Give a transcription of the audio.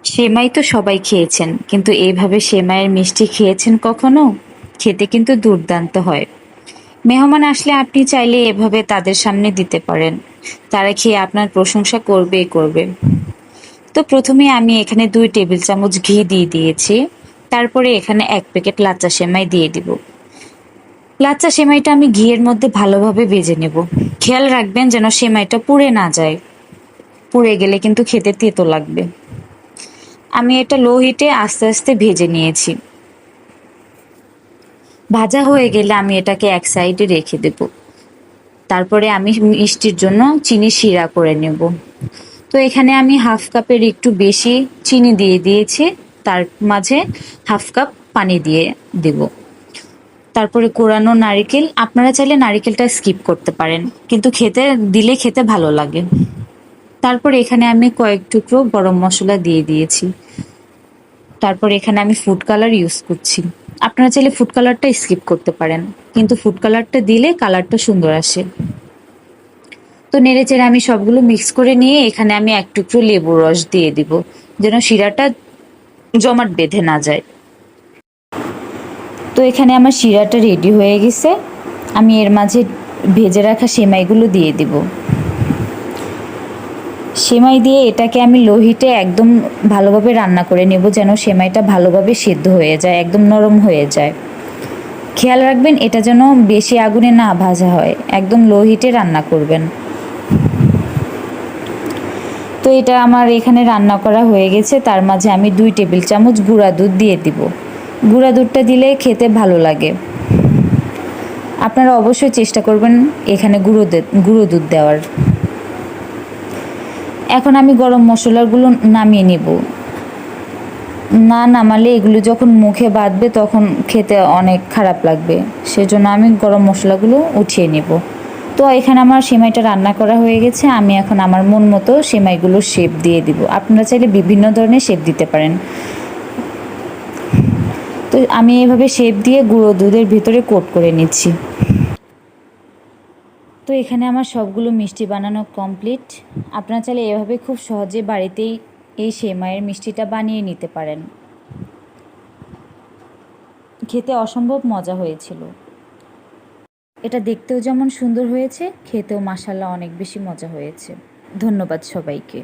সেমাই তো সবাই খেয়েছেন, কিন্তু এইভাবে সেমাইয়ের মিষ্টি খেয়েছেন কখনো? খেতে কিন্তু দুর্দান্ত হয়। মেহমান আসলে আপনি চাইলে এভাবে তাদের সামনে দিতে পারেন। তারা খেয়ে আপনার প্রশংসা করবেই করবে। তো প্রথমে আমি এখানে 2 টেবিল চামচ ঘি দিয়ে দিয়েছি। তারপরে এখানে 1 প্যাকেট লাচ্চা সেমাই দিয়ে দিব। লাচ্চা সেমাইটা আমি ঘিয়ের মধ্যে ভালোভাবে ভেজে নেব। খেয়াল রাখবেন যেন সেমাইটা পুড়ে না যায়। পুড়ে গেলে কিন্তু খেতে তেতো লাগবে। আমি এটা লো হিটে আস্তে আস্তে ভেজে নিয়েছি। ভাজা হয়ে গেলে আমি এটাকে এক সাইডে রেখে দেব। তারপরে আমি মিষ্টির জন্য চিনি শিরা করে নেব। তো এখানে আমি হাফ কাপের একটু বেশি চিনি দিয়ে দিয়েছি। তার মাঝে হাফ কাপ পানি দিয়ে দেব। তারপরে কোরানো নারিকেল, আপনারা চাইলে নারিকেলটা স্কিপ করতে পারেন, কিন্তু খেতে ভালো লাগে। তারপর এখানে আমি কয়েক টুকরো গরম মসলা দিয়ে দিয়েছি। তারপর এখানে আমি ফুড কালার ইউজ করছি। আপনারা চাইলে ফুড কালারটা স্কিপ করতে পারেন, কিন্তু ফুড কালারটা দিলে কালারটা সুন্দর আসে। তো নেড়েচেড়ে আমি সবগুলো মিক্স করে নিয়ে এখানে আমি এক টুকরো লেবুর রস দিয়ে দিব, যেন শিরাটা জমাট বেঁধে না যায়। তো এখানে আমার শিরাটা রেডি হয়ে গেছে। আমি এর মাঝে ভেজে রাখা সেমাইগুলো দিয়ে দিব। সেমাই দিয়ে এটাকে আমি লো হিটে একদম ভালোভাবে রান্না করে নেব, যেন সেমাইটা ভালোভাবে সিদ্ধ হয়ে যায়, একদম নরম হয়ে যায়। খেয়াল রাখবেন এটা যেন বেশি আগুনে না ভাজা হয়, একদম লো হিটে রান্না করবেন। তো এটা আমার এখানে রান্না করা হয়ে গেছে। তার মাঝে আমি 2 টেবিল চামচ গুঁড়া দুধ দিয়ে দিব। গুঁড়া দুধটা দিলে খেতে ভালো লাগে। আপনারা অবশ্যই চেষ্টা করবেন এখানে গুঁড়ো দুধ দেওয়ার। এখন আমি গরম মশলাগুলো নামিয়ে নিব। না নামালে এগুলো যখন মুখে বাঁধবে তখন খেতে অনেক খারাপ লাগবে, সেজন্য আমি গরম মশলাগুলো উঠিয়ে নেব। তো এখানে আমার সেমাইটা রান্না করা হয়ে গেছে। আমি এখন আমার মন মতো সেমাইগুলোর শেপ দিয়ে দিব। আপনারা চাইলে বিভিন্ন ধরনের শেপ দিতে পারেন। তো আমি এভাবে শেপ দিয়ে গুঁড়ো দুধের ভিতরে কোট করে নিচ্ছি। তো এখানে আমার সবগুলো মিষ্টি বানানো কমপ্লিট। আপনারা চাইলে এভাবে খুব সহজে বাড়িতেই এই সেমাইয়ের মিষ্টিটা বানিয়ে নিতে পারেন। খেতে অসম্ভব মজা হয়েছিল। এটা দেখতেও যেমন সুন্দর হয়েছে, খেতেও মাশাআল্লাহ অনেক বেশি মজা হয়েছে। ধন্যবাদ সবাইকে।